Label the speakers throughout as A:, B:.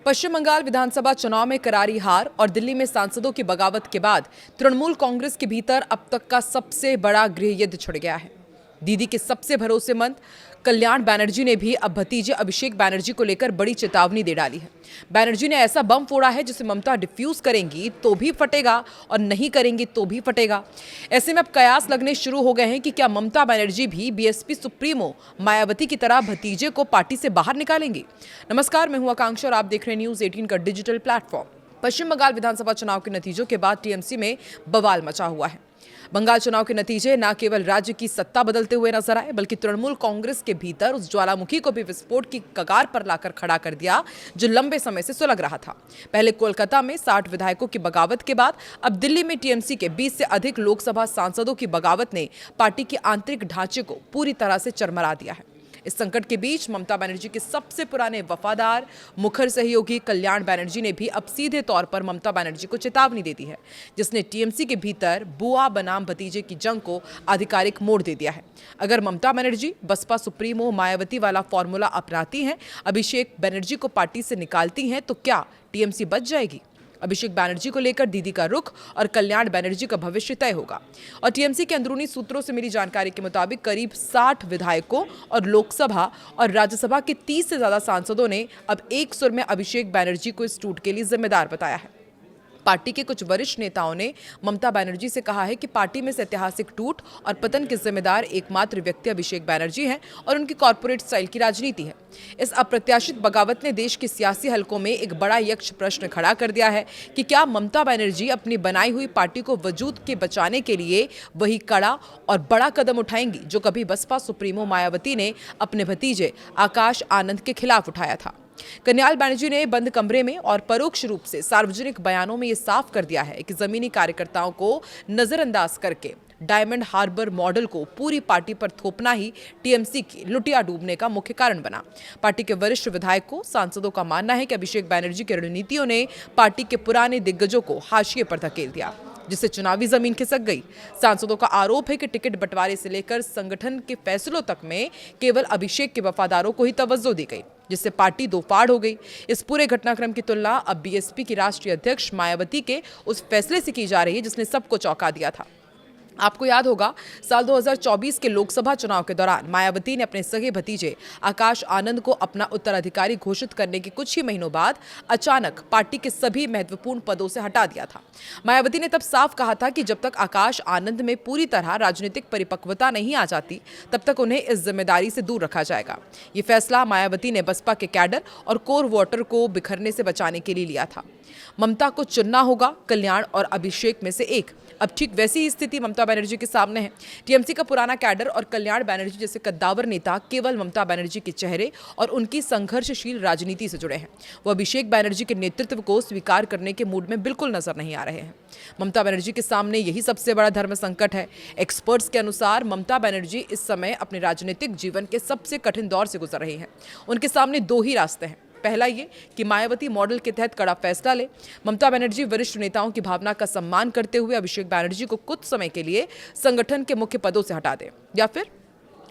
A: पश्चिम बंगाल विधानसभा चुनाव में करारी हार और दिल्ली में सांसदों की बगावत के बाद तृणमूल कांग्रेस के भीतर अब तक का सबसे बड़ा गृह युद्ध छिड़ गया है। दीदी के सबसे भरोसेमंद कल्याण बनर्जी ने भी अब भतीजे अभिषेक बनर्जी को लेकर बड़ी चेतावनी दे डाली है। बनर्जी ने ऐसा बम फोड़ा है जिसे ममता डिफ्यूज करेंगी तो भी फटेगा और नहीं करेंगी तो भी फटेगा। ऐसे में अब कयास लगने शुरू हो गए हैं कि क्या ममता बनर्जी भी बीएसपी सुप्रीमो मायावती की तरह भतीजे को पार्टी से बाहर निकालेंगी। नमस्कार, मैं हूं आकांक्षा और आप देख रहे हैं न्यूज 18 का डिजिटल प्लेटफॉर्म। पश्चिम बंगाल विधानसभा चुनाव के नतीजों के बाद टीएमसी में बवाल मचा हुआ है। बंगाल चुनाव के नतीजे न केवल राज्य की सत्ता बदलते हुए नजर आए, बल्कि तृणमूल कांग्रेस के भीतर उस ज्वालामुखी को भी विस्फोट की कगार पर लाकर खड़ा कर दिया जो लंबे समय से सुलग रहा था। पहले कोलकाता में 60 विधायकों की बगावत के बाद अब दिल्ली में टीएमसी के 20 से अधिक लोकसभा सांसदों की बगावत ने पार्टी के आंतरिक ढांचे को पूरी तरह से चरमरा दिया है। इस संकट के बीच ममता बनर्जी के सबसे पुराने वफादार मुखर सहयोगी कल्याण बनर्जी ने भी अब सीधे तौर पर ममता बनर्जी को चेतावनी दे दी है, जिसने टीएमसी के भीतर बुआ बनाम भतीजे की जंग को आधिकारिक मोड़ दे दिया है। अगर ममता बनर्जी बसपा सुप्रीमो मायावती वाला फॉर्मूला अपनाती हैं, अभिषेक बनर्जी को पार्टी से निकालती हैं, तो क्या टीएमसी बच जाएगी? अभिषेक बनर्जी को लेकर दीदी का रुख और कल्याण बनर्जी का भविष्य तय होगा। और टीएमसी के अंदरूनी सूत्रों से मिली जानकारी के मुताबिक करीब 60 विधायकों और लोकसभा और राज्यसभा के 30 से ज्यादा सांसदों ने अब एक सुर में अभिषेक बनर्जी को इस टूट के लिए जिम्मेदार बताया है। पार्टी के कुछ वरिष्ठ नेताओं ने ममता बनर्जी से कहा है कि पार्टी में इस ऐतिहासिक टूट और पतन के जिम्मेदार एकमात्र व्यक्ति अभिषेक बनर्जी हैं और उनकी कॉर्पोरेट स्टाइल की राजनीति है। इस अप्रत्याशित बगावत ने देश के सियासी हलकों में एक बड़ा यक्ष प्रश्न खड़ा कर दिया है कि क्या ममता बनर्जी अपनी बनाई हुई पार्टी को वजूद के बचाने के लिए वही कड़ा और बड़ा कदम उठाएंगी जो कभी बसपा सुप्रीमो मायावती ने अपने भतीजे आकाश आनंद के खिलाफ उठाया था। कल्याण बनर्जी ने बंद कमरे में और परोक्ष रूप से सार्वजनिक बयानों में यह साफ कर दिया है कि जमीनी कार्यकर्ताओं को नजरअंदाज करके डायमंड हार्बर मॉडल को पूरी पार्टी पर थोपना ही टीएमसी की लुटिया डूबने का मुख्य कारण बना। पार्टी के वरिष्ठ विधायकों सांसदों का मानना है कि अभिषेक बनर्जी की रणनीतियों ने पार्टी के पुराने दिग्गजों को हाशिए पर धकेल दिया, जिससे चुनावी जमीन खिसक गई। सांसदों का आरोप है कि टिकट बंटवारे से लेकर संगठन के फैसलों तक में केवल अभिषेक के वफादारों को ही तवज्जो दी गई, जिससे पार्टी दो फाड़ हो गई। इस पूरे घटनाक्रम की तुलना अब बीएसपी की राष्ट्रीय अध्यक्ष मायावती के उस फैसले से की जा रही है जिसने सबको चौंका दिया था। आपको याद होगा, साल 2024 के लोकसभा चुनाव के दौरान मायावती ने अपने सगे भतीजे आकाश आनंद को अपना उत्तराधिकारी घोषित करने के कुछ ही महीनों बाद अचानक पार्टी के सभी महत्वपूर्ण पदों से हटा दिया था। मायावती ने तब साफ कहा था कि जब तक आकाश आनंद में पूरी तरह राजनीतिक परिपक्वता नहीं आ जाती, तब तक उन्हें इस जिम्मेदारी से दूर रखा जाएगा। ये फैसला मायावती ने बसपा के कैडर और कोर वोटर को बिखरने से बचाने के लिए लिया था। ममता को चुनना होगा कल्याण और अभिषेक में से एक। अब ठीक वैसी ही स्थिति ममता बनर्जी के सामने है। टीएमसी का पुराना कैडर और कल्याण बनर्जी जैसे कद्दावर नेता केवल ममता बनर्जी के चेहरे और उनकी संघर्षशील राजनीति से जुड़े हैं। वो अभिषेक बनर्जी के नेतृत्व को स्वीकार करने के मूड में बिल्कुल नजर नहीं आ रहे हैं। ममता बनर्जी के सामने यही सबसे बड़ा धर्म संकट है। एक्सपर्ट्स के अनुसार ममता बनर्जी इस समय अपने राजनीतिक जीवन के सबसे कठिन दौर से गुजर रही है। उनके सामने दो ही रास्ते हैं। पहला ये कि मायावती मॉडल के तहत कड़ा फैसला ले, ममता बनर्जी वरिष्ठ नेताओं की भावना का सम्मान करते हुए अभिषेक बनर्जी को कुछ समय के लिए संगठन के मुख्य पदों से हटा दे, या फिर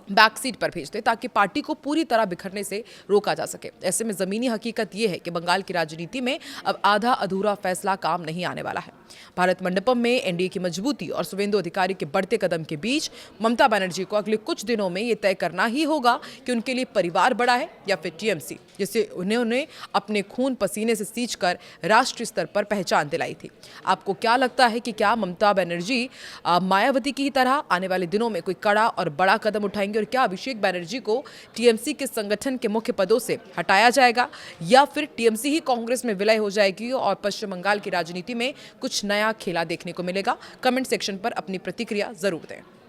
A: बैक सीट पर भेज दे ताकि पार्टी को पूरी तरह बिखरने से रोका जा सके। ऐसे में जमीनी हकीकत यह है कि बंगाल की राजनीति में अब आधा अधूरा फैसला काम नहीं आने वाला है। भारत मंडपम में एनडीए की मजबूती और शुवेंदु अधिकारी के बढ़ते कदम के बीच ममता बनर्जी को अगले कुछ दिनों में यह तय करना ही होगा कि उनके लिए परिवार बड़ा है या फिर टीएमसी, जिसे उन्होंने अपने खून पसीने से सींचकर राष्ट्रीय स्तर पर पहचान दिलाई थी। आपको क्या लगता है कि क्या ममता बनर्जी मायावती की तरह आने वाले दिनों में कोई कड़ा और बड़ा कदम उठाएंगे और क्या अभिषेक बनर्जी को टीएमसी के संगठन के मुख्य पदों से हटाया जाएगा या फिर टीएमसी ही कांग्रेस में विलय हो जाएगी और पश्चिम बंगाल की राजनीति में कुछ नया खेला देखने को मिलेगा? कमेंट सेक्शन पर अपनी प्रतिक्रिया जरूर दें।